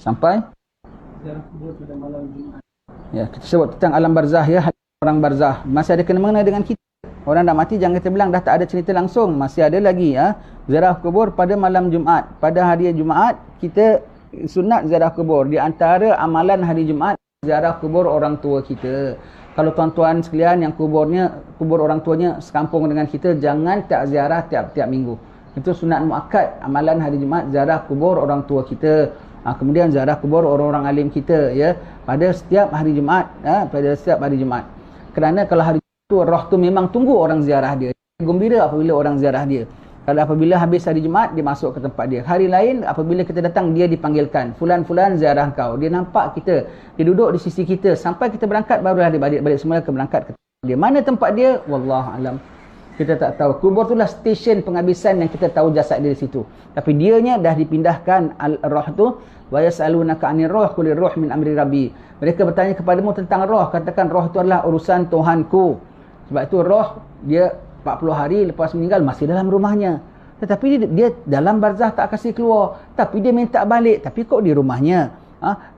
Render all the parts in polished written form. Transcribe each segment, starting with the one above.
Sampai ziarah kubur pada malam Jumaat. ya, kita sebut tentang alam barzah ya, orang barzah. Masih ada kena-mengena dengan kita. Orang dah mati jangan kita bilang dah tak ada cerita langsung. Masih ada lagi ya. Ziarah kubur pada malam Jumaat. Pada hari Jumaat kita sunat ziarah kubur. Di antara amalan hari Jumaat ziarah kubur orang tua kita. Kalau tuan-tuan sekalian yang kubur orang tuanya sekampung dengan kita, jangan tak ziarah tiap-tiap minggu. Itu sunat muakkad amalan hari Jumaat, ziarah kubur orang tua kita. Kemudian ziarah kubur orang-orang alim kita ya pada setiap hari Jumaat, pada setiap hari Jumaat. Kerana kalau hari tu roh tu memang tunggu orang ziarah dia. Gembira apabila orang ziarah dia. Kalau apabila habis hari Jumaat dia masuk ke tempat dia. Hari lain apabila kita datang dia dipanggilkan, fulan-fulan ziarah kau. Dia nampak kita, dia duduk di sisi kita sampai kita berangkat, barulah dia balik semula ke berangkat ke tempat dia. Mana tempat dia? Wallahu alam. Kita tak tahu. Kubur itulah stesen penghabisan yang kita tahu jasad dia di situ. Tapi dianya dah dipindahkan roh tu. Wa yas'alunaka 'anir ruh qul ruh min amri rabbi. Mereka bertanya kepadamu tentang roh, katakan roh itu adalah urusan Tuhanku. Sebab itu roh dia 40 hari lepas meninggal masih dalam rumahnya. Tetapi dia dalam barzah tak kasih keluar. Tapi dia minta balik. Tapi kok di rumahnya?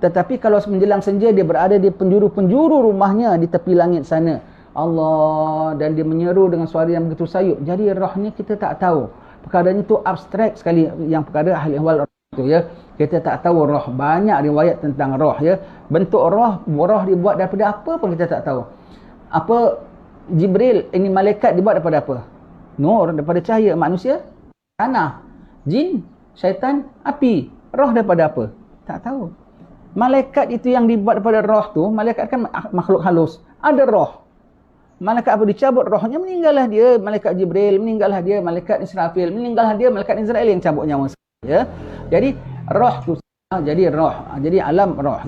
Tetapi kalau menjelang senja dia berada di penjuru-penjuru rumahnya di tepi langit sana. Allah, dan dia menyeru dengan suara yang begitu sayup. Jadi rohnya kita tak tahu. Perkaranya itu abstrak sekali yang perkara ahli ihwal itu ya. Kita tak tahu roh. Banyak riwayat tentang roh ya. Bentuk roh dibuat daripada apa pun kita tak tahu. Apa Jibril, ini malaikat dibuat daripada apa? Nur, daripada cahaya. Manusia, tanah. Jin, syaitan, api. Roh daripada apa? Tak tahu. Malaikat itu yang dibuat daripada roh tu, malaikat kan makhluk halus. Ada roh. Malaikat apa dicabut rohnya, meninggallah dia. Malaikat Jibril, meninggallah dia. Malaikat Israfil, meninggallah dia. Malaikat Israel yang cabut nyawa. Ya? Jadi, roh tu. Jadi roh. Jadi alam roh.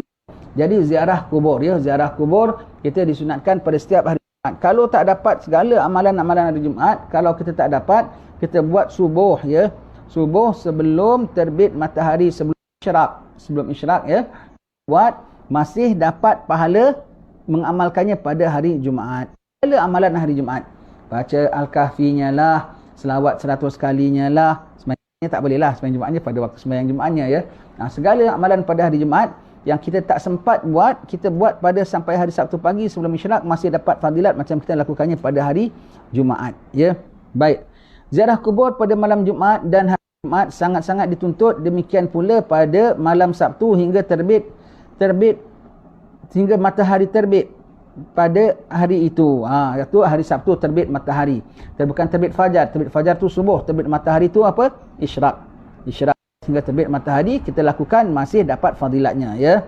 Jadi ziarah kubur. Ya? Ziarah kubur, kita disunatkan pada setiap hari. Kalau tak dapat segala amalan-amalan hari Jumaat, kalau kita tak dapat, kita buat subuh ya. Subuh sebelum terbit matahari, sebelum isyraq ya. Buat masih dapat pahala mengamalkannya pada hari Jumaat. Segala amalan hari Jumaat. Baca Al-Kahfinya lah, selawat 100 kalinya lah. Sebenarnya tak boleh lah sembahyang Jumaatnya pada waktu sembahyang Jumaatnya ya. Segala amalan pada hari Jumaat yang kita tak sempat buat, kita buat pada sampai hari Sabtu pagi sebelum isyraq, masih dapat fadilat macam kita lakukannya pada hari Jumaat ya. Baik. Ziarah kubur pada malam Jumaat dan hari Jumaat sangat-sangat dituntut, demikian pula pada malam Sabtu hingga terbit hingga matahari terbit pada hari itu. Iaitu hari Sabtu terbit matahari. Bukan terbit fajar. Terbit fajar tu subuh, terbit matahari tu apa? Isyraq hingga terbit matahari kita lakukan, masih dapat fadilatnya ya.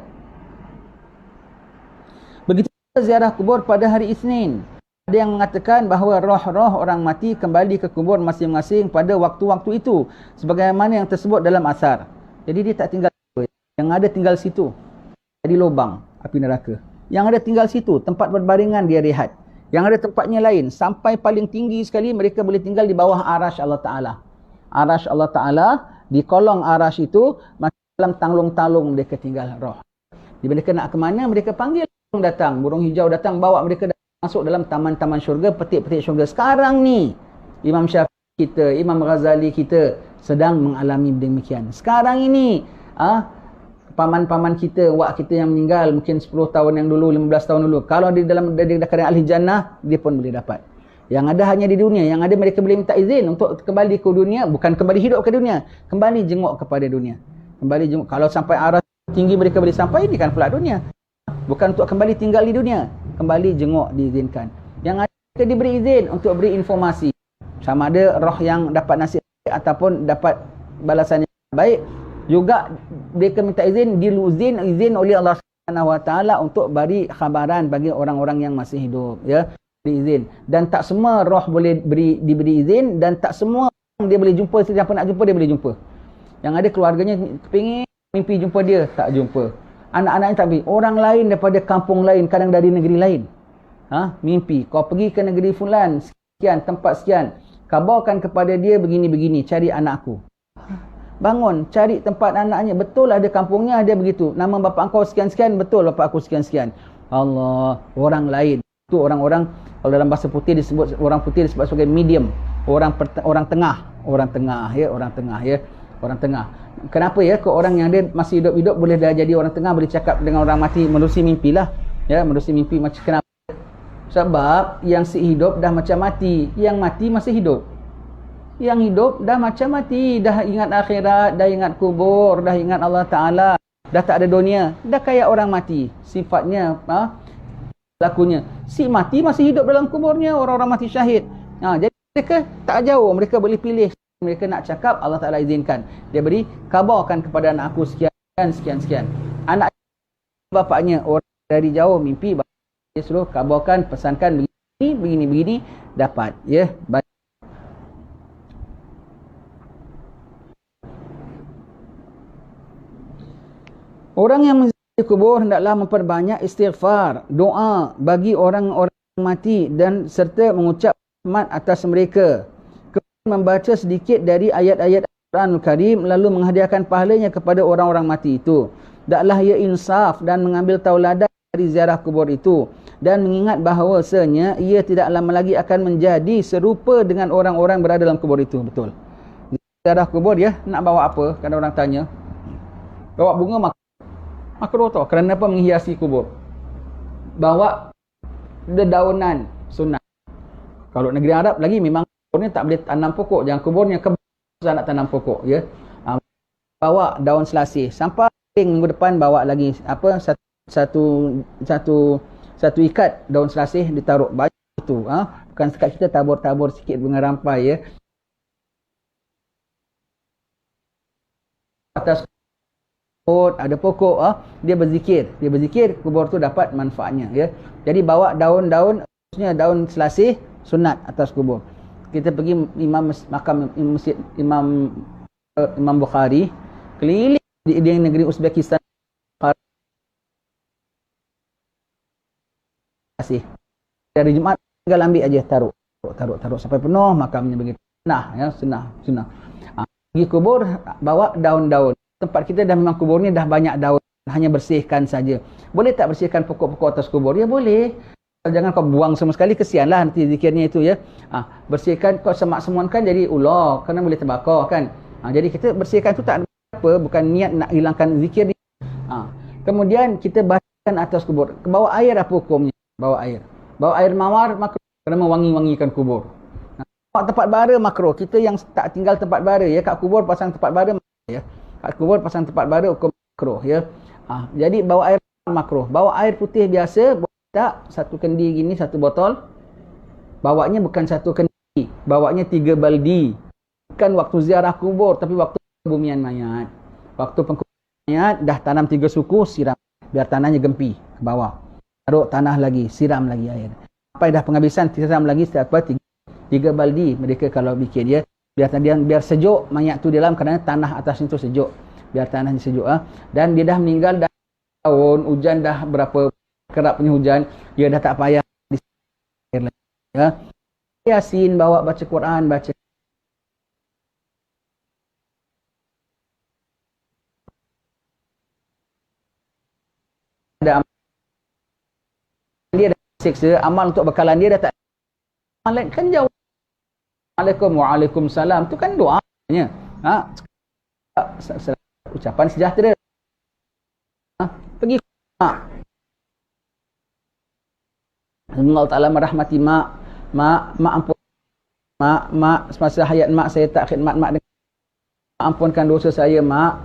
Begitu ziarah kubur pada hari Isnin. Ada yang mengatakan bahawa roh-roh orang mati kembali ke kubur masing-masing pada waktu-waktu itu, sebagaimana yang tersebut dalam asar. Jadi dia tak tinggal, yang ada tinggal situ jadi lubang api neraka. Yang ada tinggal situ, tempat berbaringan dia rehat. Yang ada tempatnya lain, sampai paling tinggi sekali mereka boleh tinggal di bawah arash Allah Ta'ala. Arash Allah Ta'ala, di kolong arash itu, dalam talung-talung mereka tinggal roh. Bila mereka nak ke mana, mereka panggil burung datang. Burung hijau datang, bawa mereka masuk dalam taman-taman syurga, petik-petik syurga. Sekarang ni, Imam Syafi'i kita, Imam Ghazali kita sedang mengalami demikian. Sekarang ini, paman-paman kita, wak kita yang meninggal mungkin 10 tahun yang dulu, 15 tahun dulu, kalau di dalam keadaan ahli jannah, dia pun boleh dapat. Yang ada hanya di dunia, yang ada mereka boleh minta izin untuk kembali ke dunia, bukan kembali hidup ke dunia, kembali jenguk kepada dunia. Kembali jenguk, kalau sampai arah tinggi mereka boleh sampai, ini kan pula dunia. Bukan untuk kembali tinggal di dunia, kembali jenguk diizinkan. Yang ada mereka diberi izin untuk beri informasi. Sama ada roh yang dapat nasib ataupun dapat balasan yang baik, juga mereka minta izin, izin oleh Allah Subhanahu Wa Taala untuk beri khabaran bagi orang-orang yang masih hidup ya. Izin. Dan tak semua roh boleh diberi izin, dan tak semua dia boleh jumpa. Siapa nak jumpa dia boleh jumpa. Yang ada keluarganya kepingin mimpi jumpa dia, tak jumpa. Anak-anaknya tak pergi. Orang lain daripada kampung lain, kadang dari negeri lain, mimpi kau pergi ke negeri fulan sekian, tempat sekian, kabarkan kepada dia begini-begini, cari anakku. Bangun, cari tempat anaknya. Betul ada kampungnya, ada begitu. Nama bapa engkau sekian-sekian, betul bapa aku sekian-sekian. Allah, orang lain. Itu orang-orang, kalau dalam bahasa putih disebut, orang putih disebut sebagai medium, orang tengah ya. Kenapa ya ke orang yang dia masih hidup-hidup boleh dah jadi orang tengah, boleh cakap dengan orang mati menerusi mimpi lah. Ya, menerusi mimpi macam kenapa? Sebab yang si hidup dah macam mati, yang mati masih hidup. Yang hidup dah macam mati, dah ingat akhirat, dah ingat kubur, dah ingat Allah Ta'ala, dah tak ada dunia, dah kayak orang mati. Sifatnya, lakunya. Si mati masih hidup dalam kuburnya, orang-orang mati syahid. Jadi mereka tak jauh, mereka boleh pilih. Mereka nak cakap, Allah Ta'ala izinkan. Dia beri, kabarkan kepada anak aku sekian. Anak bapaknya, orang dari jauh mimpi, dia suruh kabarkan, pesankan begini, dapat. Ya, baik. Orang yang menziarahi kubur hendaklah memperbanyak istighfar, doa bagi orang-orang mati dan serta mengucap rahmat atas mereka. Membaca sedikit dari ayat-ayat Al-Quranul Karim lalu menghadiahkan pahalanya kepada orang-orang mati itu. Hendaklah ia insaf dan mengambil tauladan dari ziarah kubur itu dan mengingat bahawasanya ia tidak lama lagi akan menjadi serupa dengan orang-orang berada dalam kubur itu. Betul. Ziarah kubur ya, nak bawa apa? Kadang orang tanya. Bawa bunga makruh tau. Kerana apa? Menghiasi kubur. Bawa dedaunan sunat. Kalau negeri Arab lagi memang kuburnya tak boleh tanam pokok, jangan kuburnya susah nak tanam pokok ya. Bawa daun selasih sampai minggu depan, bawa lagi apa satu ikat daun selasih ditaruh banyak itu. Bukan sekat kita tabur-tabur sikit bunga rampai ya. Atas ada pokok, dia berzikir, kubur tu dapat manfaatnya ya. Jadi bawa daun-daun, khususnya daun selasih sunat atas kubur. Kita pergi makam masjid Imam Bukhari, keliling di negeri Uzbekistan. Dari Jumaat tinggal ambil aja, taruh sampai penuh makamnya begitu. Sunnah. Pergi kubur bawa daun-daun. Tempat kita dah memang kuburnya dah banyak daun, hanya bersihkan saja. Boleh tak bersihkan pokok-pokok atas kubur? Ya boleh. Jangan kau buang sama sekali, kesianlah nanti zikirnya itu ya. Bersihkan, kau semak-semuankan jadi ular, kerana boleh terbakar kan. Jadi kita bersihkan tu tak ada apa, bukan niat nak hilangkan zikir. Kemudian kita bacakan atas kubur. Bawa air apa hukumnya? Bawa air mawar makruh kerana mewangi-wangikan kubur. Tempat bara makruh. Kita yang tak tinggal tempat bara ya, kat kubur pasang tempat bara ya. Kat kubur pasang tempat bara hukum makruh ya. Jadi bawa air makruh. Bawa air putih biasa, tak satu kendi gini, satu botol. Bawanya bukan satu kendi, bawanya 3 baldi. Bukan waktu ziarah kubur, tapi waktu pembumian mayat. Waktu pengkuburan mayat dah tanam 3 suku, siram biar tanahnya gempi ke bawah. Taruh tanah lagi, siram lagi air. Sampai dah penghabisan, siram lagi setiap 3 baldi mereka kalau bikin ya. Biar sejuk mayat tu di dalam, kerana tanah atas itu sejuk. Biar tanahnya sejuk Dan dia dah meninggal dah tahun, hujan dah berapa kerap punya hujan, dia dah tak payah ya. Yasin, bawa baca Quran, baca ada dia dah siksa, amal untuk bekalan dia dah tak amal kan jauh. Waalaikumsalam tu kan doanya. Ucapan sejahtera. Pergi Allah Ta'ala merahmati mak ampun mak semasa hayat mak saya tak khidmat mak dengan ampunkan dosa saya mak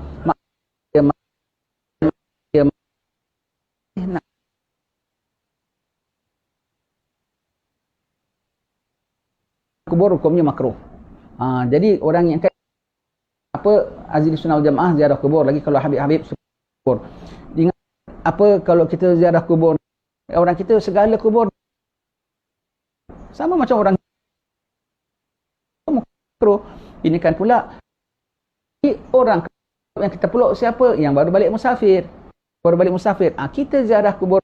kubur hukumnya makruh. Jadi orang yang Azli Sunnah wal Jamaah ziarah kubur, lagi kalau Habib kubur. Ingat kalau kita ziarah kubur, orang kita segala kubur sama macam orang makruh. Ini kan pula orang yang kita peluk siapa? Yang baru balik musafir. Kita ziarah kubur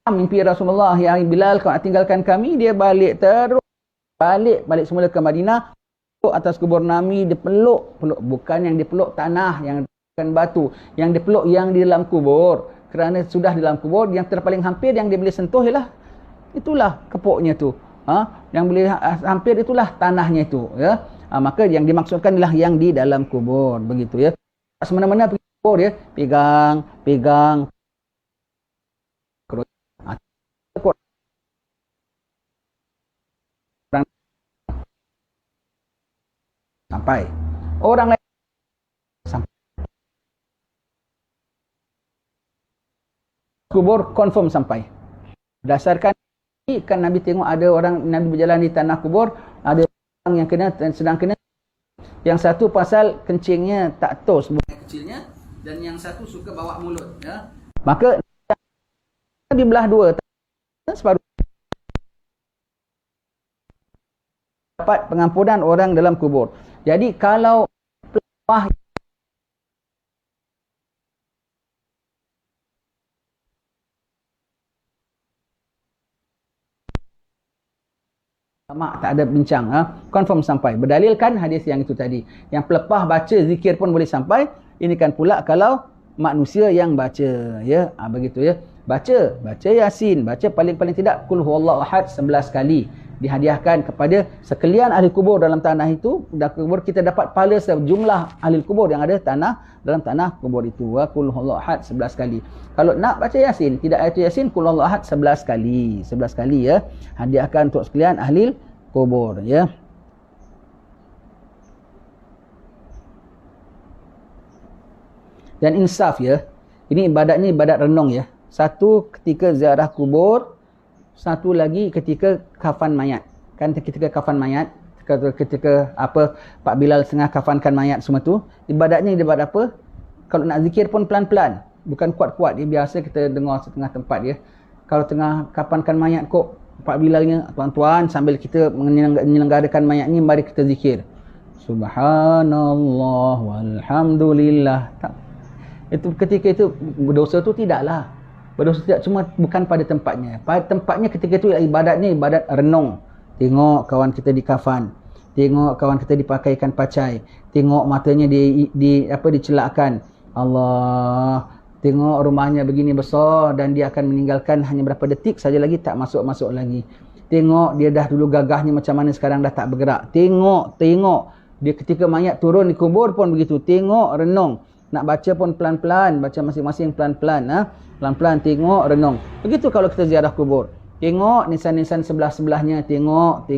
mimpi Rasulullah, yang Bilal kau nak tinggalkan kami, dia balik balik semula ke Madinah, atas kubur Nabi, dia peluk, bukan yang dipeluk tanah, yang bukan batu, yang dipeluk yang di dalam kubur. Kerana sudah di dalam kubur, yang terpaling hampir yang dia boleh sentuh ialah itulah kepoknya tu. Yang boleh hampir itulah tanahnya itu, ya. Maka yang dimaksudkan adalah yang di dalam kubur, begitu ya. Semena-mena pergi kubur ya, pegang sampai orang lain sampai kubur confirm sampai. Berdasarkan kan Nabi tengok ada orang, Nabi berjalan di tanah kubur, ada orang yang kena sedang kena, yang satu pasal kencingnya tak tos bukan kecilnya, dan yang satu suka bawa mulut ya. Maka dibelah dua, separuh dapat pengampunan orang dalam kubur. Jadi kalau pelepah tak ada bincang, confirm sampai. Berdalilkan hadis yang itu tadi. Yang pelepah baca zikir pun boleh sampai. Ini kan pula kalau manusia yang baca, ya. Begitu ya. Baca Yasin, baca paling-paling tidak Qul huwallahu ahad 11 kali. Dihadiahkan kepada sekalian ahli kubur dalam tanah itu. Dan kubur kita dapat pahala sejumlah ahli kubur yang ada dalam tanah kubur itu. Qul huwallahu ahad 11 kali. Kalau nak baca Yasin, tidak baca Yasin, Qul huwallahu ahad 11 kali. 11 kali ya. Hadiahkan untuk sekalian ahli kubur ya. Dan insaf ya. Ini ibadat renung ya. Satu ketika ziarah kubur, satu lagi ketika kafan mayat. Kan ketika kafan mayat, ketika Pak Bilal setengah kafankan mayat semua tu, ibadatnya ibadat apa? Kalau nak zikir pun pelan-pelan, bukan kuat-kuat. Dia biasa kita dengar setengah tempat ya. Kalau tengah kafankan mayat kok Pak Bilalnya, tuan-tuan, sambil kita menyelenggarakan mayat ni, mari kita zikir. Subhanallah walhamdulillah. Itu ketika itu berdosa tu tidaklah. Berdosa tidak, cuma bukan pada tempatnya. Pada tempatnya ketika itu ibadatnya ibadat renung. Tengok kawan kita dikafan, tengok kawan kita dipakaikan pacai, tengok matanya dicelakkan. Allah, tengok rumahnya begini besar dan dia akan meninggalkan hanya berapa detik saja lagi, tak masuk lagi. Tengok dia dah dulu gagahnya macam mana, sekarang dah tak bergerak. Tengok dia ketika mayat turun di kubur pun begitu. Tengok, renung. Nak baca pun pelan-pelan, baca masing-masing pelan-pelan, pelan-pelan, tengok, renung. Begitu kalau kita ziarah kubur. Tengok nisan-nisan sebelah-sebelahnya, tengok.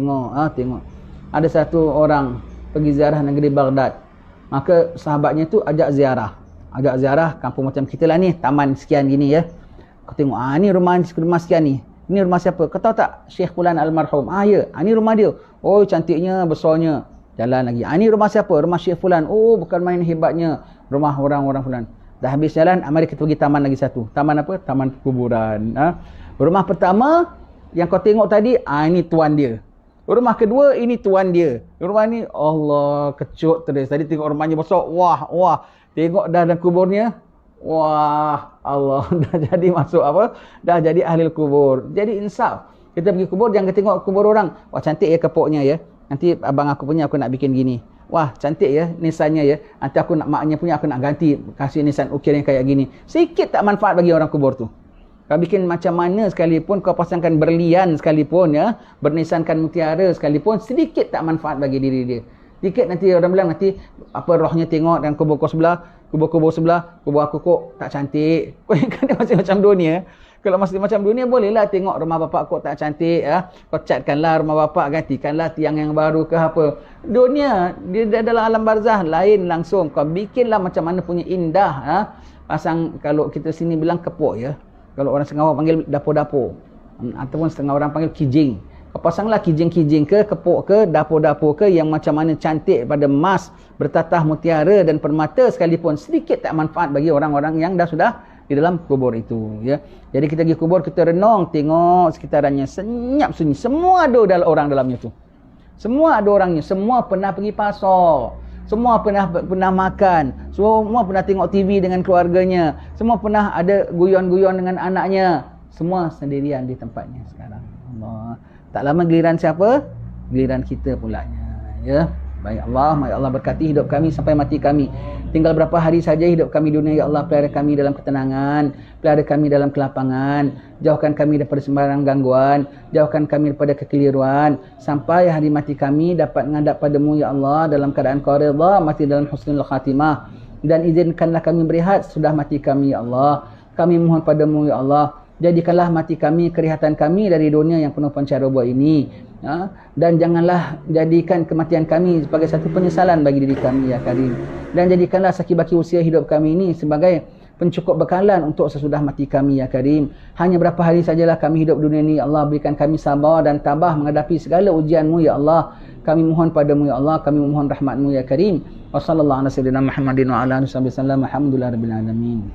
Ada satu orang pergi ziarah negeri Baghdad. Maka sahabatnya tu ajak ziarah kampung macam kita lah ni, taman sekian gini ya. Kau tengok, ni rumah sekian ni. Ini rumah siapa? Kau tahu tak? Syekh Fulan almarhum. Ya, ni rumah dia. Oh, cantiknya, besarnya. Jalan lagi. Ini rumah siapa? Rumah Syekh Fulan. Oh, bukan main hebatnya. Rumah orang-orang Fulan. Dah habis jalan, mari kita pergi taman lagi satu. Taman apa? Taman kuburan. Rumah pertama yang kau tengok tadi, ini tuan dia. Rumah kedua, ini tuan dia. Rumah ni, Allah, kecut terus. Tadi tengok rumahnya besar. Wah. Tengok dah dalam kuburnya. Wah, Allah, dah jadi masuk apa? Dah jadi ahli kubur. Jadi insaf. Kita pergi kubur, jangan tengok kubur orang. Wah, cantik ya kepoknya ya. Nanti abang aku punya aku nak bikin gini. Wah, cantik ya nisannya ya. Nanti aku nak maknya punya aku nak ganti, kasih nisan ukir yang kayak gini. Sikit tak manfaat bagi orang kubur tu. Kau bikin macam mana sekalipun, kau pasangkan berlian sekalipun ya, bernisankan mutiara sekalipun, sedikit tak manfaat bagi diri dia. Sedikit nanti orang bilang nanti rohnya tengok dan kubur sebelah, kubur aku kok tak cantik. Kau ingat dia masih macam dunia. Kalau masih macam dunia, bolehlah tengok rumah bapak kok tak cantik. Kau catkanlah rumah bapak, gantikanlah tiang yang baru ke apa. Dunia, dia dalam alam barzah lain langsung. Kau bikinlah macam mana punya indah. Pasang, kalau kita sini bilang kepok ya. Kalau orang Sengawa panggil dapur-dapur. Ataupun setengah orang panggil kijing. Kau pasanglah kijing-kijing ke, kepok ke, dapur-dapur ke, yang macam mana cantik pada emas, bertatah mutiara dan permata sekalipun. Sedikit tak manfaat bagi orang-orang yang sudah di dalam kubur itu ya. Jadi kita pergi kubur, kita renung, tengok sekitarannya, senyap sunyi. Semua ada orang dalamnya tu. Semua ada orangnya, semua pernah pergi pasar. Semua pernah makan, semua pernah tengok TV dengan keluarganya, semua pernah ada guyon-guyon dengan anaknya. Semua sendirian di tempatnya sekarang. Allah. Tak lama giliran siapa? Giliran kita pulanya ya. Baik Allah, ya Allah berkati hidup kami sampai mati kami. Tinggal berapa hari saja hidup kami dunia, ya Allah, pelihara kami dalam ketenangan, pelihara kami dalam kelapangan, jauhkan kami daripada sembarang gangguan, jauhkan kami daripada kekeliruan, sampai hari mati kami dapat menghadap padamu, ya Allah, dalam keadaan Kau redha, mati dalam husnul khatimah. Dan izinkanlah kami berehat sudah mati kami, ya Allah. Kami mohon padamu, ya Allah, jadikanlah mati kami kerehatan kami dari dunia yang penuh pancaroba ini. Dan janganlah jadikan kematian kami sebagai satu penyesalan bagi diri kami, ya Karim. Dan jadikanlah sakit-baki usia hidup kami ini sebagai pencukup bekalan untuk sesudah mati kami, ya Karim. Hanya berapa hari sajalah kami hidup dunia ini, ya Allah. Berikan kami sabar dan tabah menghadapi segala ujian-Mu, ya Allah. Kami mohon padamu, ya Allah. Kami mohon rahmat-Mu, ya Karim. Wa sallallahu ala sayyidina Muhammadin wa ala alihi wasallam. Alhamdulillah rabbil alamin.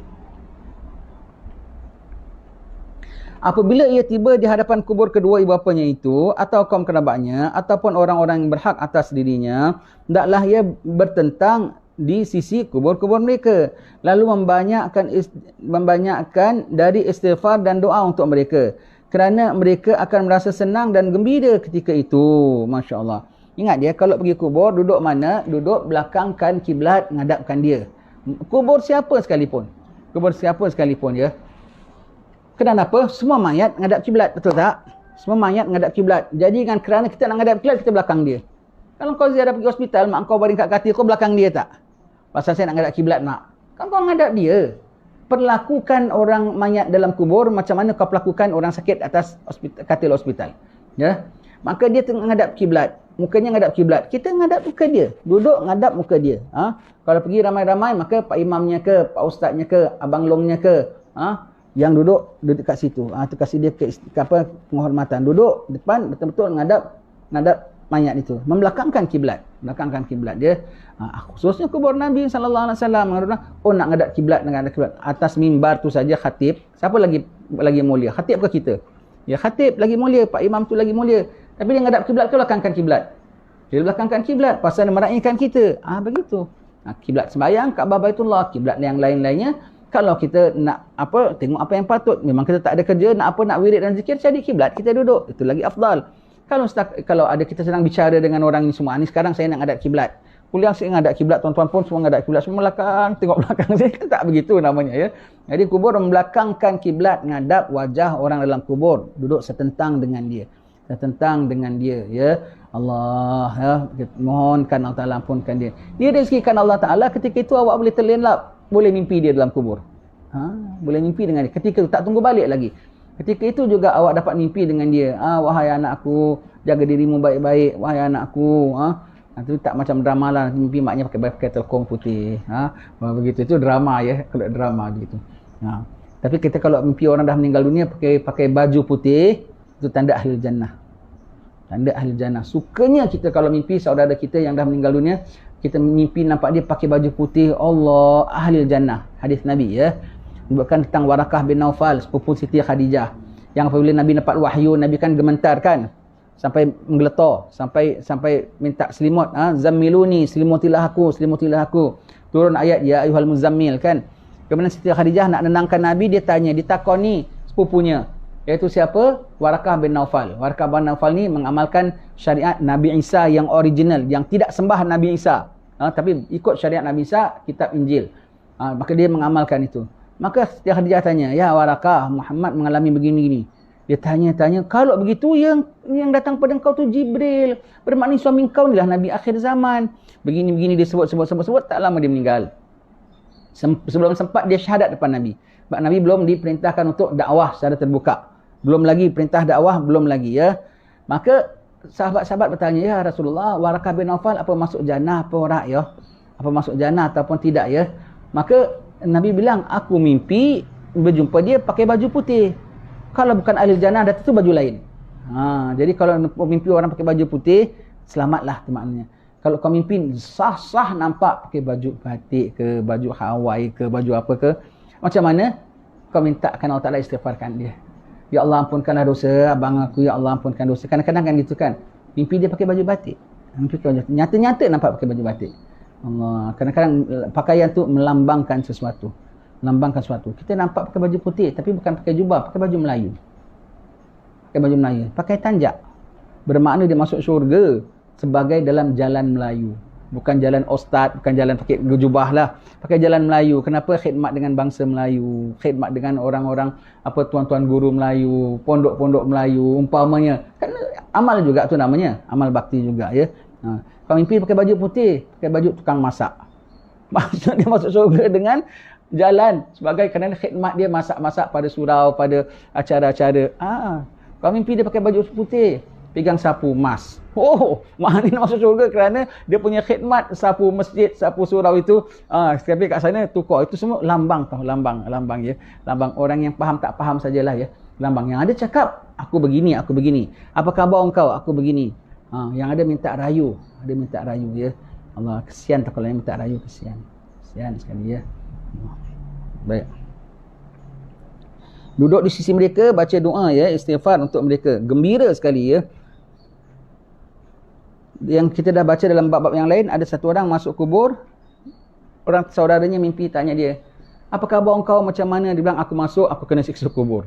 Apabila ia tiba di hadapan kubur kedua ibu bapanya itu, atau kaum kerabatnya, ataupun orang-orang yang berhak atas dirinya, hendaklah ia bertentang di sisi kubur-kubur mereka. Lalu membanyakkan dari istighfar dan doa untuk mereka. Kerana mereka akan merasa senang dan gembira ketika itu. Masya Allah. Ingat dia, kalau pergi kubur, duduk mana? Duduk belakangkan kiblat, menghadapkan dia. Kubur siapa sekalipun. Kubur siapa sekalipun, ya. Kenapa? Semua mayat menghadap kiblat, betul tak? Semua mayat menghadap kiblat. Jadi kan kerana kita nak menghadap kiblat, kita belakang dia. Kalau kau ziarah pergi hospital, mak kau baring kat katil, kau belakang dia tak? Pasal saya nak menghadap kiblat, mak. Kan kau menghadap dia. Perlakukan orang mayat dalam kubur macam mana kau perlakukan orang sakit atas katil hospital. Ya? Maka dia tengah menghadap kiblat. Mukanya menghadap kiblat. Kita menghadap muka dia. Duduk menghadap muka dia. Kalau pergi ramai-ramai, maka pak imamnya ke, pak ustaznya ke, abang longnya ke, yang duduk kat situ. Tu kasih dia penghormatan. Duduk depan betul-betul menghadap mayat itu. Membelakangkan kiblat. Belakangkan kiblat dia. Khususnya kubur Nabi sallallahu alaihi wasallam nak menghadap kiblat dengan kiblat. Atas mimbar tu saja khatib. Siapa lagi mulia? Khatib ke kita? Ya, khatib lagi mulia, pak imam tu lagi mulia. Tapi dia menghadap kiblat ke belakangkan kiblat? Dia belakangkan kiblat pasal dia meraihkan kita. Begitu. Kiblat sembahyang, Kaabah Baitullah, kiblat yang lain-lainnya. Kalau kita nak tengok apa yang patut, memang kita tak ada kerja, nak wirid dan zikir, cari kiblat, kita duduk. Itu lagi afdal. Kalau ada kita sedang bicara dengan orang ni semua, ni sekarang saya nak ngadap kiblat. Kuliah saya ngadap kiblat, tuan-tuan pun semua ngadap kiblat, semua belakang, tengok belakang saya, kan tak begitu namanya, ya. Jadi kubur membelakangkan kiblat, ngadap wajah orang dalam kubur, duduk setentang dengan dia. Ya. Allah, ya, mohonkan Allah Ta'ala ampunkan dia. Dia rezekikan Allah Ta'ala, ketika itu awak boleh terlelap, boleh mimpi dia dalam kubur. Boleh mimpi dengan dia. Ketika itu tak tunggu balik lagi. Ketika itu juga awak dapat mimpi dengan dia. Wahai anakku, jaga dirimu baik-baik. Wahai anakku. Itu tak macam drama lah. Mimpi maknya pakai telkom putih. Begitu. Itu drama, ya. Kalau drama gitu. Tapi kita kalau mimpi orang dah meninggal dunia pakai baju putih, itu tanda ahli jannah. Tanda ahli jannah. Sukanya kita kalau mimpi saudara kita yang dah meninggal dunia, kita mimpi nampak dia pakai baju putih, Allah, ahli jannah. Hadis Nabi, ya. Bukan tentang Warakah bin Naufal, sepupu Siti Khadijah. Yang apabila Nabi dapat wahyu, Nabi kan gementar kan. Sampai menggeletar, sampai minta selimut, zammiluni, selimutilah aku. Turun ayat ya ayyuhal muzammil kan. Kemudian Siti Khadijah nak nenangkan Nabi, dia ditakoni sepupunya. Iaitu siapa? Warakah bin Naufal. Warakah bin Naufal ni mengamalkan syariat Nabi Isa yang original, yang tidak sembah Nabi Isa. Tapi ikut syariat Nabi Isa, kitab Injil. Maka dia mengamalkan itu. Maka Siti Khadijah tanya, ya Warakah, Muhammad mengalami begini-gini. Dia tanya, kalau begitu yang datang pada engkau tu Jibril. Bermakna suami engkau ni lah Nabi akhir zaman. Begini-begini dia sebut, tak lama dia meninggal. Sebelum sempat dia syahadat depan Nabi. Sebab Nabi belum diperintahkan untuk dakwah secara terbuka. Belum lagi perintah dakwah, belum lagi, ya. Maka sahabat-sahabat bertanya, ya Rasulullah, Warakah bin Naufal apa masuk jannah apa ora, ya? Apa masuk jannah ataupun tidak, ya? Maka Nabi bilang, aku mimpi berjumpa dia pakai baju putih. Kalau bukan ahli jannah, dah tentu baju lain. Jadi kalau mimpi orang pakai baju putih, selamatlah tu maknanya. Kalau kau mimpi sah-sah nampak pakai baju batik ke, baju Hawaii ke, baju apa ke, macam mana? Kau mintakan Allah Ta'ala istighfarkan dia. Ya Allah ampunkanlah dosa abang aku, ya Allah ampunkan dosa. Kadang-kadang kan gitu kan. Mimpi dia pakai baju batik. Nyata-nyata nampak pakai baju batik. Allah, kadang-kadang pakaian tu melambangkan sesuatu. Kita nampak pakai baju putih tapi bukan pakai jubah, pakai baju Melayu. Pakai tanjak. Bermakna dia masuk syurga. sebagai dalam jalan Melayu. Bukan jalan ustaz, bukan jalan pakai jubah lah. Pakai jalan Melayu. Kenapa khidmat dengan bangsa Melayu? Khidmat dengan orang-orang, tuan-tuan guru Melayu, pondok-pondok Melayu, umpamanya. Kan amal juga tu namanya. Amal bakti juga, ya. Kau mimpi pakai baju putih, pakai baju tukang masak. Maksud dia masuk surga dengan jalan. Sebagai kerana khidmat dia masak-masak pada surau, pada acara-acara. Kau mimpi dia pakai baju putih, pegang sapu emas. Mahal ni nak masuk syurga kerana dia punya khidmat sapu masjid, sapu surau itu. Tapi kat sana tukar. Itu semua lambang tau. Lambang ya. Lambang orang yang faham tak faham sajalah ya. Lambang. Yang ada cakap, aku begini, aku begini. Apa khabar engkau? Aku begini. Yang ada minta rayu. Ada minta rayu ya. Allah, kesian tak kalau yang minta rayu. Kesian. Kesian sekali ya. Baik. Duduk di sisi mereka, baca doa ya. Istighfar untuk mereka. Gembira sekali ya. Yang kita dah baca dalam bab-bab yang lain, ada satu orang masuk kubur, orang saudaranya mimpi tanya dia, apa khabar engkau, macam mana? Dia bilang, aku masuk, aku kena siksa kubur.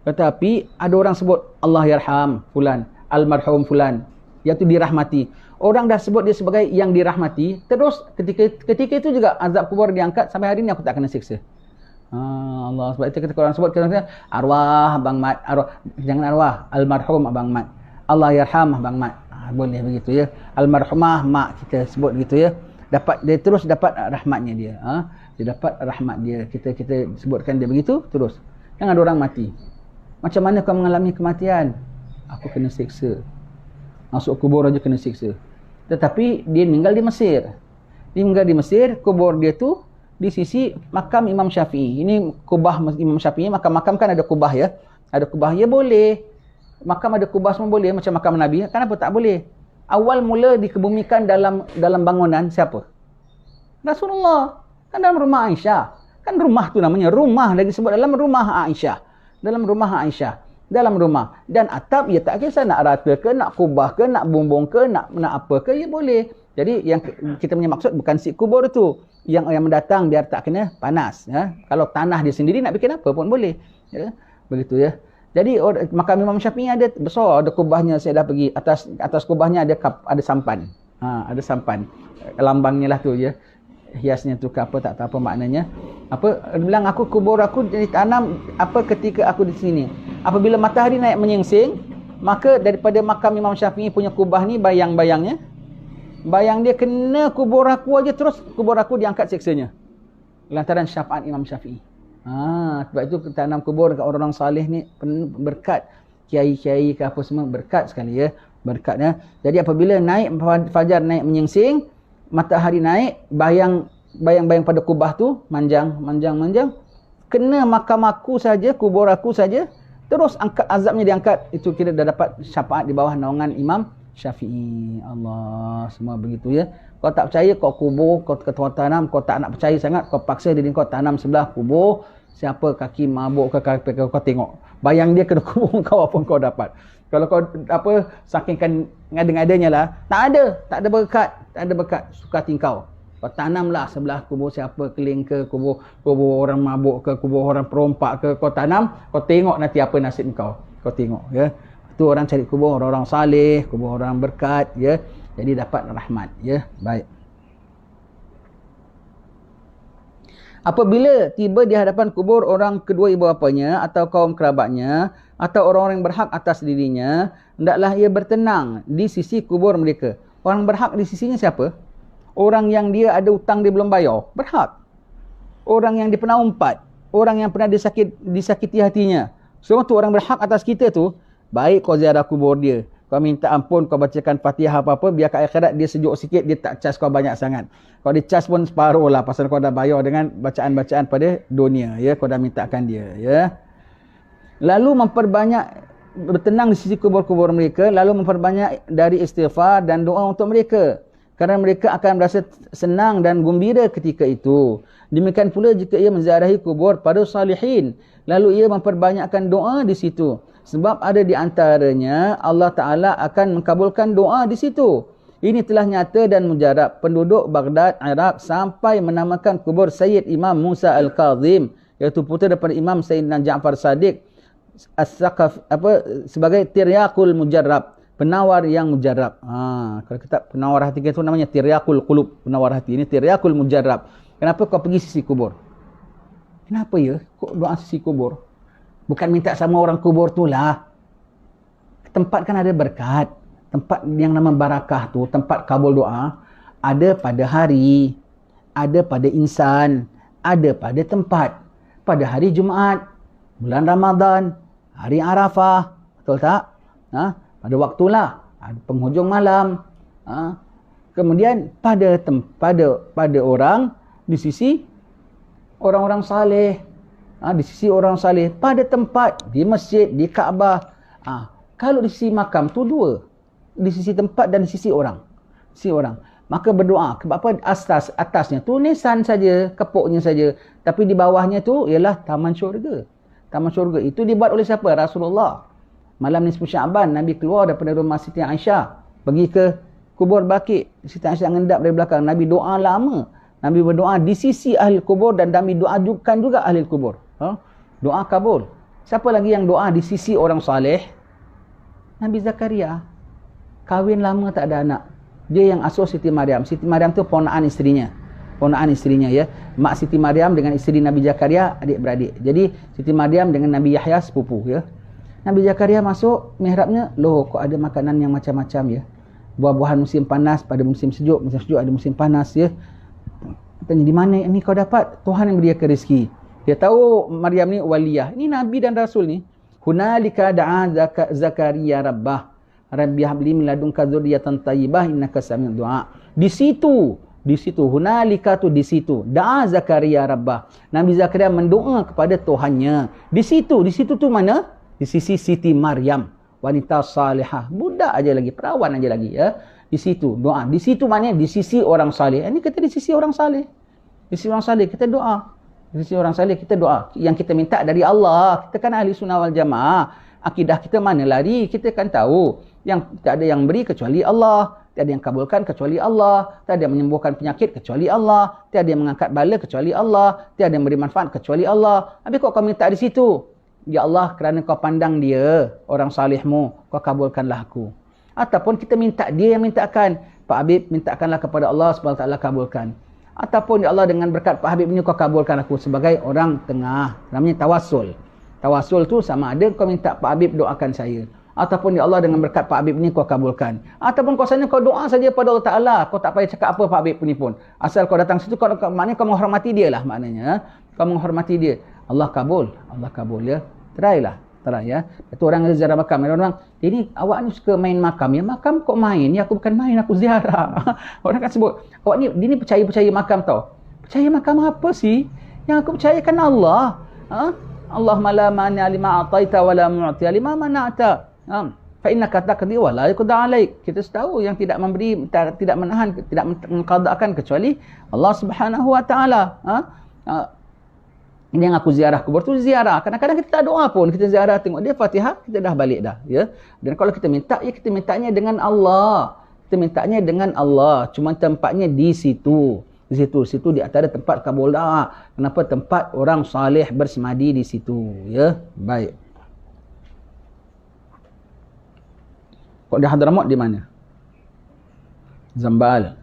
Tetapi ada orang sebut Allah yarham fulan, almarhum fulan, iaitu dirahmati. Orang dah sebut dia sebagai yang dirahmati, terus ketika itu juga azab kubur diangkat, sampai hari ini aku tak kena siksa. Allah, sebab itu ketika orang sebut, arwah Abang Mat, jangan arwah, almarhum Abang Mat, Allah yarham Abang Mat. Boleh begitu ya. Almarhumah mak kita sebut gitu ya. Dia terus dapat rahmatnya dia. Dia dapat rahmat dia. Kita sebutkan dia begitu terus. Jangan ada orang mati. Macam mana kau mengalami kematian? Aku kena siksa. Masuk kubur aja kena siksa. Tetapi dia meninggal di Mesir. Dia meninggal di Mesir, kubur dia tu di sisi makam Imam Syafi'i. Ini kubah Imam Syafi'i, makam-makam kan ada kubah ya. Ada kubah, ya boleh. Makam ada kubah semua boleh, macam makam Nabi. Kenapa tak boleh? Awal mula dikebumikan dalam bangunan siapa? Rasulullah. Kan dalam rumah Aisyah. Kan rumah tu namanya rumah, lagi sebut dalam rumah Aisyah. Dalam rumah Aisyah. Dalam rumah. Dan atap, ya tak kisah nak rata ke, nak kubah ke, nak bumbung ke, nak apa ke, ya boleh. Jadi yang kita punya maksud bukan si kubur tu. Yang mendatang biar tak kena panas. Ya? Kalau tanah dia sendiri nak bikin apa pun boleh. Ya? Begitu ya. Jadi makam Imam Syafi'i ada besar, ada kubahnya, saya dah pergi. Atas kubahnya ada sampan. Ada sampan. Lambangnya lah tu ya. Hiasnya tu ke apa, tak tahu apa maknanya. Dia bilang, kubur aku ditanam ketika aku di sini. Apabila matahari naik menyingsing, maka daripada makam Imam Syafi'i punya kubah ni, bayang-bayangnya, bayang dia kena kubur aku aja, terus kubur aku diangkat siksanya. Lantaran syafaat Imam Syafi'i. Sebab itu tanam kubur dekat orang-orang salih ni berkat. Kiai-kiai ke apa semua berkat sekali ya. Berkatnya. Jadi apabila naik fajar naik menyingsing, matahari naik, bayang-bayang pada kubah tu manjang, kena makam aku saja, kubur aku saja, terus azabnya diangkat. Itu kita dah dapat syafaat di bawah naungan Imam Syafi'i. Allah, semua begitu ya. Kau tak percaya, kau kubur, kau tanam, kau tak nak percaya sangat, kau paksa diri kau tanam sebelah kubur. Siapa kaki mabuk ke kaki kau tengok. Bayang dia kena kubur kau, apa kau dapat. Kalau kau sakingkan ngada-ngadanya lah, tak ada berkat, suka tingkau. Kau tanamlah sebelah kubur siapa, keling ke, kubur orang mabuk ke, kubur orang perompak ke, kau tanam, kau tengok nanti apa nasib kau. Kau tengok ya. Itu orang cari kubur orang-orang saleh, kubur orang berkat ya. Jadi dapat rahmat ya. Baik. Apabila tiba di hadapan kubur orang kedua ibu bapanya atau kaum kerabatnya atau orang-orang yang berhak atas dirinya, hendaklah ia bertenang di sisi kubur mereka. Orang berhak di sisinya siapa? Orang yang dia ada hutang dia belum bayar, berhak. Orang yang dia pernah umpat, orang yang pernah disakiti hatinya. Semua tu orang berhak atas kita tu. Baik kau ziarah kubur dia, kau minta ampun, kau bacakan Fatihah apa-apa, biar kat akhirat dia sejuk sikit, dia tak cas kau banyak sangat. Kau dia cas pun separuh lah, pasal kau dah bayar dengan bacaan-bacaan pada dunia, ya, kau dah mintakan dia, ya. Lalu bertenang di sisi kubur-kubur mereka, lalu memperbanyak dari istighfar dan doa untuk mereka, kerana mereka akan merasa senang dan gembira ketika itu. Demikian pula jika ia menziarahi kubur para salihin, lalu ia memperbanyakkan doa di situ. Sebab ada di antaranya Allah Ta'ala akan mengkabulkan doa di situ. Ini telah nyata dan mujarab. Penduduk Baghdad, Iraq sampai menamakan kubur Sayyid Imam Musa Al-Kazim, iaitu putera daripada Imam Sayyidina Ja'far Sadiq As-Saqaf sebagai Tiryaqul Mujarrab, penawar yang mujarab. Kalau kitab penawar hati kita tu namanya Tiryaqul Qulub, penawar hati. Ini Tiryaqul Mujarrab. Kenapa kau pergi sisi kubur? Kenapa ya kau doa sisi kubur? Bukan minta sama orang kubur tu lah. Tempat kan ada berkat. Tempat yang nama barakah tu, tempat kabul doa, ada pada hari, ada pada insan, ada pada tempat. Pada hari Jumaat, bulan Ramadan, hari Arafah, betul tak? Pada waktulah, penghujung malam. Kemudian pada orang di sisi orang-orang saleh, di sisi orang saleh, pada tempat di masjid, di Kaabah. Kalau di sisi makam tu dua, di sisi tempat dan di sisi orang. Maka berdoa. Sebab apa? Atasnya tu nisan saja, kepoknya saja. Tapi di bawahnya tu ialah taman syurga. Taman syurga itu dibuat oleh siapa? Rasulullah. Malam nisfu Sya'ban, Nabi keluar daripada rumah Siti Aisyah, pergi ke kubur Baqi'. Siti Aisyah ngendap dari belakang. Nabi doa lama. Nabi berdoa di sisi ahli kubur dan Nabi doakan juga ahli kubur. Doa kabul. Siapa lagi yang doa di sisi orang saleh? Nabi Zakaria. Kahwin lama tak ada anak. Dia yang asuh Siti Maryam. Siti Maryam tu ponaan isterinya. Ya. Mak Siti Maryam dengan isteri Nabi Zakaria adik-beradik. Jadi Siti Maryam dengan Nabi Yahya sepupu ya. Nabi Zakaria masuk mihrabnya, loh kok ada makanan yang macam-macam ya. Buah-buahan musim panas pada musim sejuk ada musim panas ya. Tanya, di mana ni kau dapat? Tuhan yang beri ke rezeki. Dia tahu Maryam ni waliyah. Ini Nabi dan Rasul ni. Hunalika da'a Zakaria rabbah. Rabbi habli min ladunka dzurriyyatan thayyibah innaka sami'ud du'a. Di situ hunalika tu di situ. Da'a Zakaria rabbah. Nabi Zakaria mendoa kepada Tuhannya. Di situ tu mana? Di sisi Siti Maryam, wanita salihah, budak aja lagi, perawan aja lagi ya. Di situ doa. Di situ maknanya di sisi orang saleh. Ini kita di sisi orang saleh. Di sisi orang saleh kita doa. Di sisi orang saleh kita doa. Yang kita minta dari Allah. Kita kan ahli sunnah wal jamaah. Akidah kita mana lari? Kita kan tahu yang tak ada yang beri kecuali Allah. Tiada yang kabulkan kecuali Allah. Tiada yang menyembuhkan penyakit kecuali Allah. Tiada yang mengangkat bala kecuali Allah. Tiada yang beri manfaat kecuali Allah. Habis kau minta di situ. Ya Allah, kerana kau pandang dia, orang salihmu, kau kabulkanlah aku. Ataupun kita minta dia yang mintakan. Pak Habib mintakanlah kepada Allah SWT kabulkan. Ataupun ya Allah dengan berkat Pak Habib ini kau kabulkan aku sebagai orang tengah. Namanya tawassul. Tawassul tu sama ada kau minta Pak Habib doakan saya. Ataupun ya Allah dengan berkat Pak Habib ini kau kabulkan. Ataupun kau sana kau doa saja pada Allah Ta'ala. Kau tak payah cakap apa Pak Habib ni pun. Asal kau datang situ, maknanya kau menghormati dia lah maknanya. Kau menghormati dia. Allah kabul ya. Try ya. Itu orang ziarah makam. Orang ini awak ni suka main makam ya. Makam kok main? Ya aku bukan main, aku ziarah. Orang kan sebut, awak ni dia ni percaya makam tau. Percaya makam apa sih? Yang aku percayakan Allah. Allahumma la mani lima ataita wa la mu'ti lima mana'ta. Fa innaka taqdi wa la yuqda alaik. Kita tahu yang tidak memberi, tidak menahan, tidak mengqadakan kecuali Allah Subhanahu wa taala. Ini yang aku ziarah kubur tu ziarah. Kadang-kadang kita tak doa pun. Kita ziarah tengok dia Fatihah, kita dah balik dah. Ya. Dan kalau kita minta, ya kita mintanya dengan Allah. Kita mintanya dengan Allah. Cuma tempatnya di situ. Di situ di antara tempat kabul doa. Kenapa? Tempat orang saleh bersemadi di situ. Ya. Baik. Kok di Hadramaut di mana? Zambal.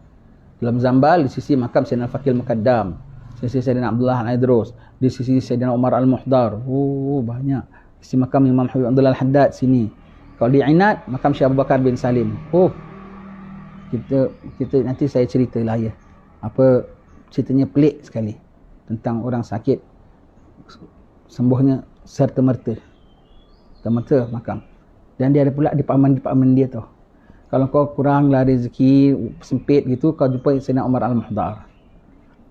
Dalam Zambal di sisi makam Sayyidina Al-Faqih Al-Muqaddam. Di sisi Sayyidina Abdullah Al-Idrus, di sisi Sayyidina Umar Al-Muhdar. Banyak. Di sisi makam Imam Habib Abdullah Al-Haddad sini. Kalau di Ainat, makam Syekh Abu Bakar bin Salim. Kita nanti saya ceritalah ya. Apa ceritanya pelik sekali tentang orang sakit sembuhnya serta-merta. Serta-merta makam. Dan dia ada pula departemen dia tu. Kalau kau kuranglah rezeki sempit gitu, kau jumpa Sayyidina Umar Al-Muhdar.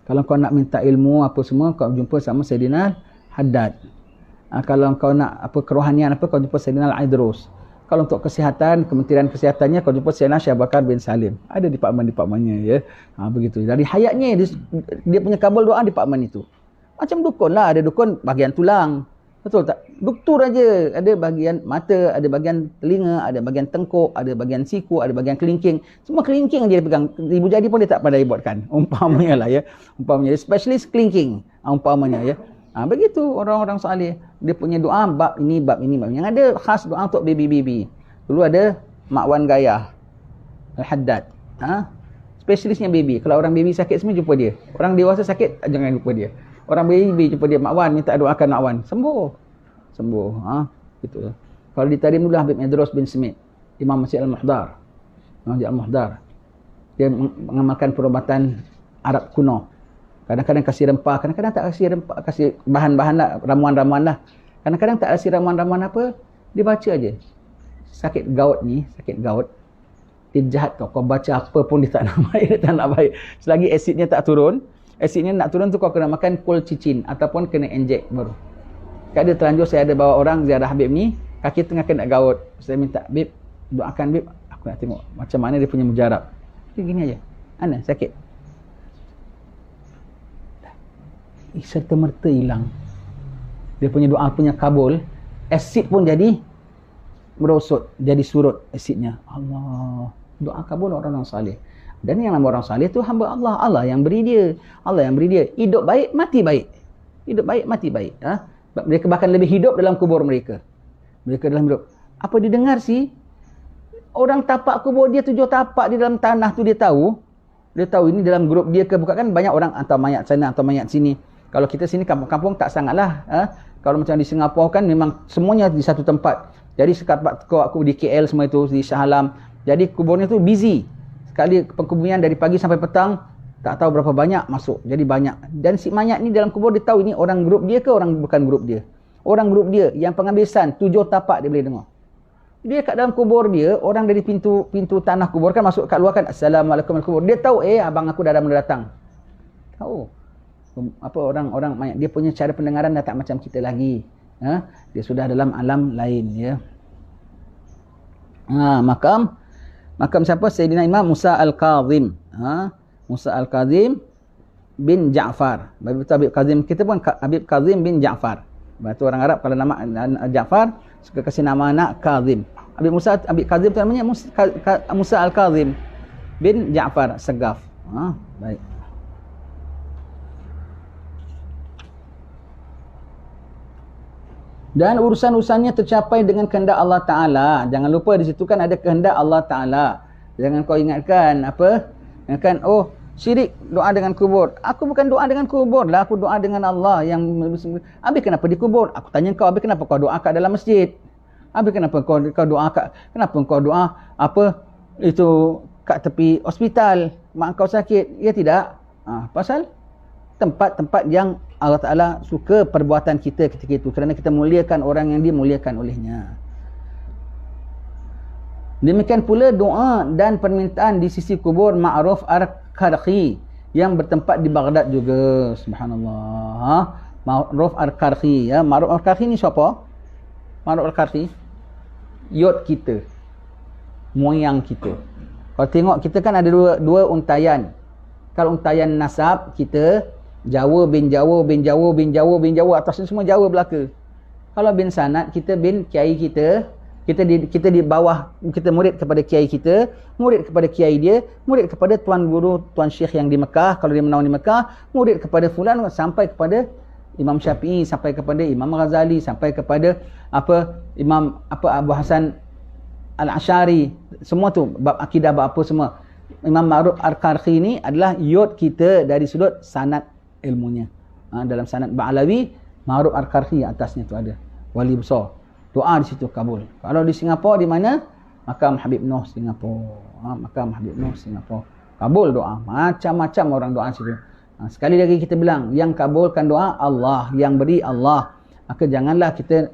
Kalau kau nak minta ilmu apa semua, kau jumpa sama Sayyidina Haddad. Kalau kau nak apa kerohanian apa, kau jumpa Sayyidina Al-Idrus. Kalau untuk kesihatan, Kementerian Kesihatannya, kau jumpa Sayyidina Syekh Bakar bin Salim. Ada departemen-departemennya ya. Begitu. Dari hayatnya dia punya kabul doa departemen itu. Macam dukun lah, ada dukun bahagian tulang. Betul tak? Doktor aja ada bahagian mata, ada bahagian telinga, ada bahagian tengkuk, ada bahagian siku, ada bahagian kelingking. Semua kelingking aja dia pegang. Ibu jadi pun dia tak pandai buatkan. Umpamanya lah ya. Umpamanya specialist kelingking. Umpamanya ya. Begitu orang-orang saleh. Dia punya doa bab ini. Yang ada khas doa untuk baby-baby. Dulu ada Mak Wan Gayah Al-Haddad. Spesialisnya baby. Kalau orang baby sakit semua jumpa dia. Orang dewasa sakit jangan jumpa dia. Orang baby jumpa dia. Mak Wan minta doakan Mak Wan. Sembuh. Gitu. Kalau di Tarim dulu Habib Idrus bin Smith, Imam Masjid Al-Muhdar. Masjid Al-Muhdar. Dia mengamalkan perubatan Arab kuno. Kadang-kadang kasih rempah, kadang-kadang tak kasih rempah, kasih bahan-bahan lah, ramuan-ramuan lah. Kadang-kadang tak kasih ramuan-ramuan apa, dia baca aja. Sakit gout ni, sakit gout. Dia jahat kau baca apa pun dia tak nak baik, dia tak nak baik. Selagi asidnya tak turun, asidnya nak turun tu kau kena makan kol cicin ataupun kena injek baru. Kat dia terlanjur saya ada bawa orang ziarah Habib ni, kaki tengah kena gout. Saya minta, Habib, doakan Habib, aku nak tengok macam mana dia punya mujarab. Dia gini aja. Ana sakit. Serta-merta hilang. Dia punya doa punya kabul, asid pun jadi merosot, jadi surut asidnya. Allah, doa kabul orang-orang saleh. Dan yang nama orang saleh tu hamba Allah. Allah yang beri dia. Allah yang beri dia. Hidup baik, mati baik. Hidup baik, mati baik. Mereka bahkan lebih hidup dalam kubur mereka. Mereka dalam hidup. Apa didengar sih? Orang tapak kubur dia 7 tapak di dalam tanah tu dia tahu. Dia tahu ini dalam grup dia ke bukan, kan banyak orang atau mayat sana atau mayat sini. Kalau kita sini kampung-kampung tak sangatlah. Kalau macam di Singapura kan memang semuanya di satu tempat. Jadi sekat aku di KL semua itu, di Shah Alam. Jadi kuburnya tu busy. Sekali pengkuburan dari pagi sampai petang, tak tahu berapa banyak masuk. Jadi banyak. Dan si mayat ni dalam kubur dia tahu ini orang grup dia ke orang bukan grup dia. Orang grup dia yang penghabisan 7 tapak dia boleh dengar. Dia kat dalam kubur dia, orang dari pintu tanah kubur kan masuk kat luar kan, Assalamualaikum kubur. Dia tahu abang aku dah datang. Tahu. Apa orang mayat dia punya cara pendengaran dah tak macam kita lagi. Dia sudah dalam alam lain ya. Makam siapa? Sayyidina Imam Musa Al-Kazim. Musa Al-Kazim bin Ja'far. Habib Kazim kita pun Habib Kazim bin Ja'far. Batu orang Arab kalau nama Ja'far suka kasih nama anak Kazim. Habib Kazim tu namanya Musa Al-Kazim bin Ja'far Segaf. Baik. Dan urusan-urusannya tercapai dengan kehendak Allah Ta'ala. Jangan lupa di situ kan ada kehendak Allah Ta'ala. Jangan kau ingatkan apa? Ingatkan, oh syirik doa dengan kubur. Aku bukan doa dengan kubur lah. Aku doa dengan Allah yang... Habis kenapa di kubur? Aku tanya kau, habis kenapa kau doa kat dalam masjid? Habis kenapa kau doa kat... Kenapa kau doa apa? Itu kat tepi hospital. Mak kau sakit. Ya tidak? Pasal tempat-tempat yang Allah Ta'ala suka perbuatan kita ketika itu. Kerana kita muliakan orang yang dimuliakan olehnya. Demikian pula doa dan permintaan di sisi kubur Ma'ruf Al-Qarqi yang bertempat di Baghdad juga. Subhanallah. Ma'ruf Al-Qarqi. Ya. Ma'ruf Al-Qarqi ni siapa? Ma'ruf Al-Qarqi. Yod kita. Moyang kita. Kalau tengok kita kan ada dua untayan. Kalau untayan nasab kita... Jawa bin Jawa bin Jawa bin Jawa bin Jawa, atas ni semua Jawa belaka. Kalau bin sanad kita bin kiai kita, kita di bawah, kita murid kepada kiai kita, murid kepada kiai dia, murid kepada tuan guru, tuan syekh yang di Mekah, kalau dia menaung di Mekah, murid kepada fulan sampai kepada Imam Syafi'i, sampai kepada Imam Ghazali, sampai kepada Imam Abu Hasan Al-Asy'ari, semua tu bab akidah, bab apa semua. Imam Ma'ruf Al-Qarqi ni adalah yod kita dari sudut sanad ilmunya. Dalam sanad Ba'alawi, Ma'ruf Al-Qarqi atasnya tu ada wali besar. Doa di situ kabul. Kalau di Singapura di mana? Makam Habib Noh Singapura. Makam Habib Noh Singapura. Kabul doa. Macam-macam orang doa situ. Sekali lagi kita bilang, yang kabulkan doa Allah, yang beri Allah. Maka janganlah kita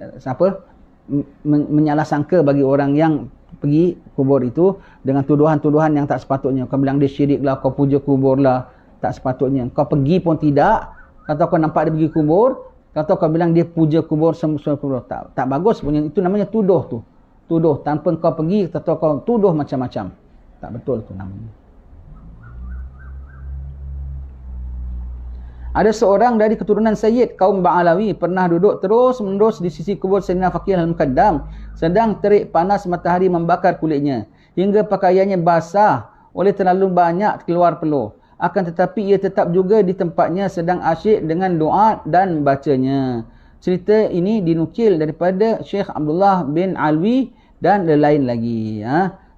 menyalah sangka bagi orang yang pergi kubur itu dengan tuduhan-tuduhan yang tak sepatutnya. Kau bilang dia syirik lah, kau puja kubur lah. Tak sepatutnya. Kau pergi pun tidak. Kata kau nampak dia pergi kubur. Kata kau bilang dia puja kubur semua kubur. Tak bagus punya. Itu namanya tuduh tu. Tuduh. Tanpa kau pergi, kata kau tuduh macam-macam. Tak betul tu namanya. Ada seorang dari keturunan Sayyid kaum Ba'alawi pernah duduk terus-menerus di sisi kubur Sayyidina Faqih Al-Muqaddam. Sedang terik panas matahari membakar kulitnya. Hingga pakaiannya basah oleh terlalu banyak keluar peluh. Akan tetapi ia tetap juga di tempatnya sedang asyik dengan doa dan bacanya. Cerita ini dinukil daripada Syekh Abdullah bin Alwi dan lain lagi.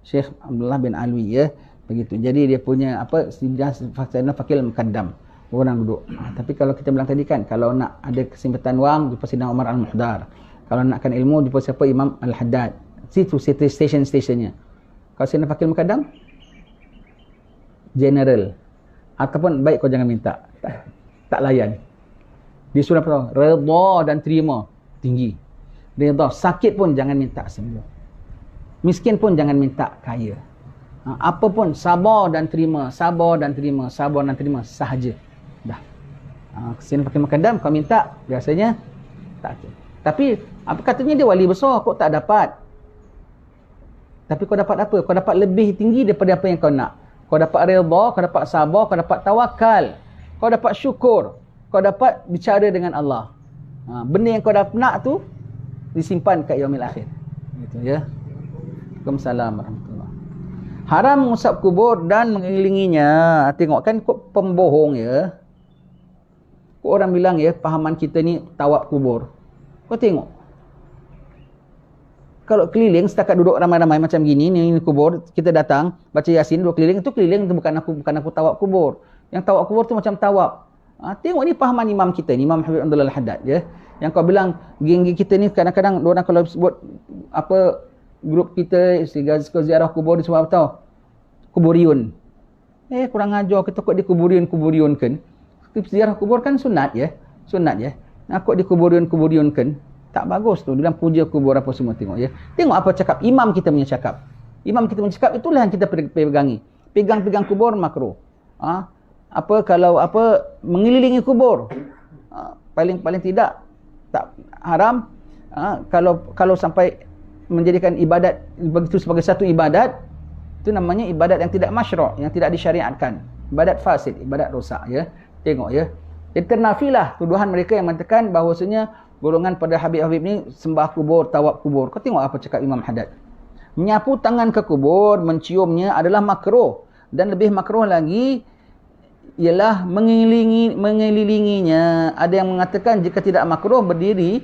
Syekh Abdullah bin Alwi ya. Begitu. Jadi dia punya apa fakil mukaddam. Orang duduk. Tapi kalau kita bilang tadi kan, kalau nak ada kesempatan wang jumpa Sayyidina Umar Al-Muhdar. Kalau nakkan ilmu jumpa siapa Imam Al-Haddad. Situ station-stationnya. Kalau Sayyidina fakil mukaddam general. Ataupun baik kau jangan minta. Tak layan. Dia suruh apa? Redha dan terima. Tinggi. Redha. Sakit pun jangan minta sembuh. Miskin pun jangan minta kaya. Apa pun sabar dan terima. Sabar dan terima. Sabar dan terima. Sahaja. Dah. Kesini pakai makadam kau minta. Biasanya tak. Tapi apa katanya dia wali besar. Kau tak dapat. Tapi kau dapat apa? Kau dapat lebih tinggi daripada apa yang kau nak. Kau dapat redha, kau dapat sabar, kau dapat tawakal, kau dapat syukur, kau dapat bicara dengan Allah. Benda yang kau dah nak tu disimpan kat yaumil akhir. Gitu ya. Waalaikumsalam warahmatullahi. Haram mengusap kubur dan mengelilinginya. Tengok kan kok pembohong ya. Kok orang bilang ya pahaman kita ni tawaf kubur. Kau tengok. Kalau keliling setakat duduk ramai-ramai macam gini, ni kubur, kita datang baca Yasin duduk keliling, itu keliling itu bukan aku tawaf kubur. Yang tawaf kubur tu macam tawaf. Tengok ni pahaman imam kita ni, Imam Habib Abdullah Al-Haddad ya. Yang kau bilang geng-geng kita ni kadang-kadang orang kalau sebut apa grup kita ziarah kubur ni sebab apa tahu? Kuburiun. Kurang ajar kita kok di kuburiun kan. Ziarah kubur kan sunat ya. Sunat ya. Kok di kuburiun kan. Tak bagus tu dalam puja kubur apa semua tengok ya. Tengok apa cakap imam kita punya cakap. Imam kita punya cakap itulah yang kita pegangi. Pegang-pegang kubur makruh. Apa kalau apa mengelilingi kubur. Paling tidak tak haram. Kalau sampai menjadikan ibadat begitu sebagai satu ibadat, itu namanya ibadat yang tidak masyru', yang tidak disyariatkan. Ibadat fasid, ibadat rosak ya. Tengok ya. Jadi ternafilah tuduhan mereka yang mengatakan bahawasanya golongan pada Habib-Habib ni sembah kubur, tawaf kubur. Kau tengok apa cakap Imam Haddad. Menyapu tangan ke kubur, menciumnya adalah makruh. Dan lebih makruh lagi ialah mengelilinginya. Ada yang mengatakan jika tidak makruh berdiri,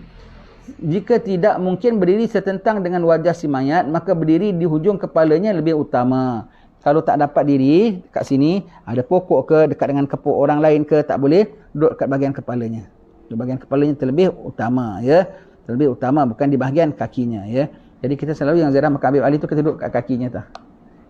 jika tidak mungkin berdiri setentang dengan wajah si mayat, maka berdiri di hujung kepalanya lebih utama. Kalau tak dapat diri kat sini, ada pokok ke dekat dengan kepuk orang lain ke, tak boleh duduk kat bahagian kepalanya. Di bahagian kepalanya terlebih utama ya. Terlebih utama bukan di bahagian kakinya ya. Jadi kita selalu yang ziarah makam Habib Ali tu kita duduk kat kakinya tah.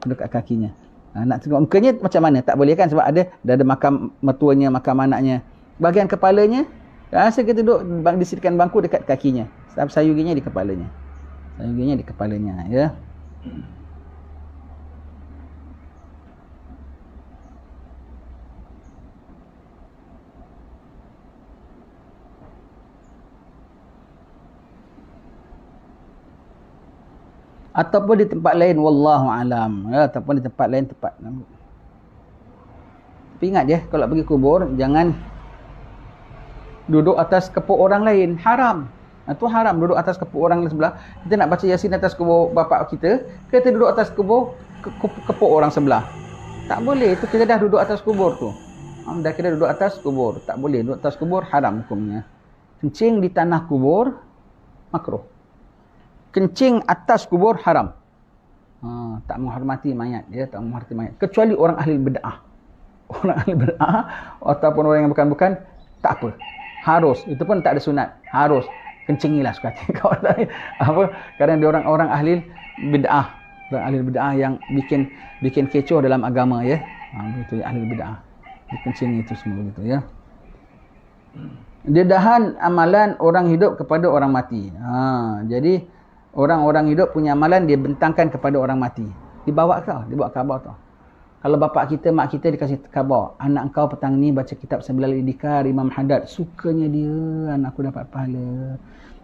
Duduk kat kakinya. Nak tengok mukanya macam mana? Tak boleh kan sebab ada makam mertuanya, makam anaknya. Bahagian kepalanya rasa kita duduk disediakan bangku dekat kakinya. Sayuginya di kepalanya. Sayuginya di kepalanya ya. Ataupun di tempat lain wallahu alam ya, ataupun di tempat lain tempat. Tapi ingat ya, kalau pergi kubur jangan duduk atas kepuk orang lain, haram. Itu haram duduk atas kepuk orang lain sebelah. Kita nak baca Yasin atas kubur bapak kita duduk atas kepuk orang sebelah. Tak boleh, itu kita dah duduk atas kubur tu. Dah kita duduk atas kubur, tak boleh duduk atas kubur, haram hukumnya. Kencing di tanah kubur makruh. Kencing atas kubur haram. Tak menghormati mayat ya, tak menghormati mayat. Kecuali orang ahli bid'ah. Orang ahli bid'ah ataupun orang yang bukan tak apa. Harus, itu pun tak ada sunat. Harus kencingilah suka hati. Apa? Kadang dia orang ahli bid'ah. Orang ahli bid'ah yang bikin kecoh dalam agama ya. Begitu ahli bid'ah. Dikencingi itu semua begitu ya. Dedahan amalan orang hidup kepada orang mati. Jadi orang-orang hidup punya amalan dia bentangkan kepada orang mati. Dibawa khabar tau. Kalau bapak kita, mak kita dikasih khabar, anak engkau petang ni baca kitab Sabilal Idhkar Imam Haddad, sukanya dia, anakku dapat pahala.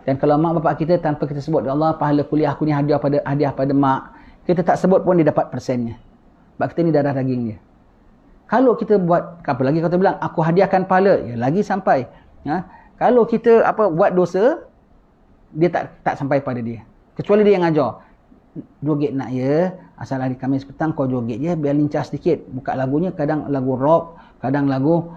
Dan kalau mak bapak kita tanpa kita sebut, ya Allah pahala kuliah aku ni hadiah pada mak, kita tak sebut pun dia dapat persennya. Sebab kita ni darah daging dia. Kalau kita buat, apa lagi kata bilang, aku hadiahkan pahala, ya lagi sampai. Kalau kita buat dosa, dia tak sampai pada dia. Kecuali dia yang ajar. Joget nak ya, asal hari Khamis petang kau joget je biar lincah sedikit. Buka lagunya kadang lagu rock, kadang lagu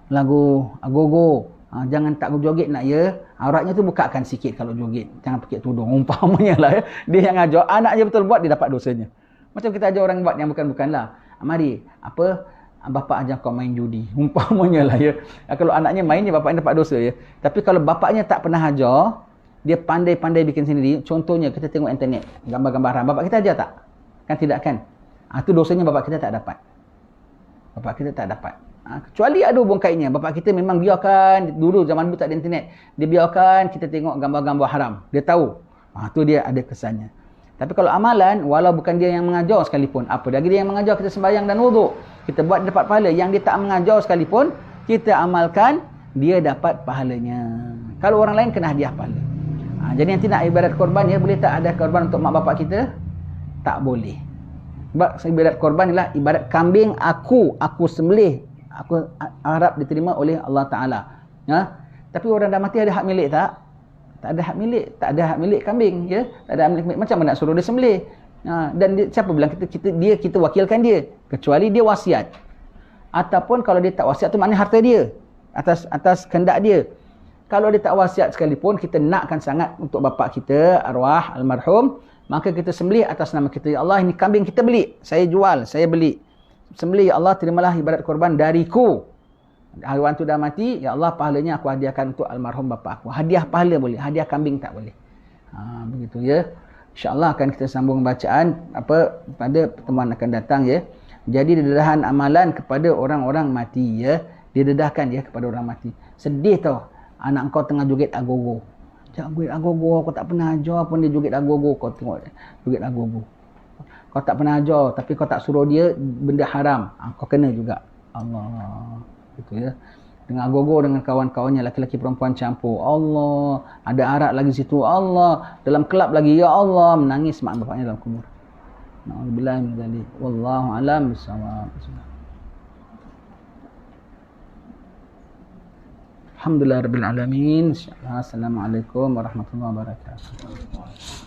lagu agogo, Jangan tak joget nak ya. Auratnya tu bukakan sikit kalau joget. Jangan pakai tudung. Umpamanya lah ya. Dia yang ajar. Anak je betul buat, dia dapat dosanya. Macam kita ajar orang buat yang bukan-bukanlah. Mari, bapa ajar kau main judi. Umpamanya lah ya. Kalau anaknya main, bapaknya dapat dosa ya. Tapi kalau bapaknya tak pernah ajar, dia pandai-pandai bikin sendiri. Contohnya, kita tengok internet. Gambar-gambar haram. Bapak kita ajar tak? Kan tidak kan? Itu dosanya bapak kita tak dapat. Bapak kita tak dapat. Kecuali ada hubung kaitnya. Bapak kita memang biarkan, dulu zaman dulu tak ada internet, dia biarkan kita tengok gambar-gambar haram. Dia tahu. Tu dia ada kesannya. Tapi kalau amalan, walau bukan dia yang mengajar sekalipun, apa lagi dia yang mengajar, kita sembahyang dan wuduk, kita buat dapat pahala. Yang dia tak mengajar sekalipun, kita amalkan, dia dapat pahalanya. Kalau orang lain kena hadiah pahala. Jadi nanti nak ibadat korban ya, boleh tak ada korban untuk mak bapak kita? Tak boleh. Sebab ibadat korban ialah ibadat kambing aku sembelih. Aku harap diterima oleh Allah Ta'ala. Tapi orang dah mati ada hak milik tak? Tak ada hak milik. Tak ada hak milik kambing. Ya? Tak ada hak milik. Macam mana nak suruh dia sembelih? Dan dia, siapa bilang kita wakilkan dia? Kecuali dia wasiat. Ataupun kalau dia tak wasiat tu maknanya harta dia. Atas kehendak dia. Kalau dia tak wasiat sekalipun, kita nakkan sangat untuk bapak kita, arwah, almarhum. Maka kita sembelih atas nama kita. Ya Allah, ini kambing kita beli. Saya jual, saya beli. Sembelih, ya Allah, terimalah ibadat korban dariku. Haiwan tu dah mati, ya Allah, pahalanya aku hadiahkan untuk almarhum bapa aku. Hadiah pahala boleh, hadiah kambing tak boleh. Begitu ya. InsyaAllah akan kita sambung bacaan pada pertemuan akan datang ya. Jadi dedahan amalan kepada orang-orang mati ya. Didedahkan ya kepada orang mati. Sedih tau, anak kau tengah joget agogo. Joget agogo, kau tak pernah ajar pun dia joget agogo. Kau tengok joget agogo. Kau tak pernah ajar, tapi kau tak suruh dia benda haram. Kau kena juga. Allah. Gitu ya. Dengan agogo dengan kawan-kawannya, laki-laki perempuan campur. Allah. Ada arak lagi situ. Allah. Dalam kelab lagi. Ya Allah. Menangis mak bapaknya dalam kubur. Na'udzubillah min dzalik. Wallahu a'lam bissawab. Alhamdulillah rabbil alamin. Assalamualaikum warahmatullahi wabarakatuh.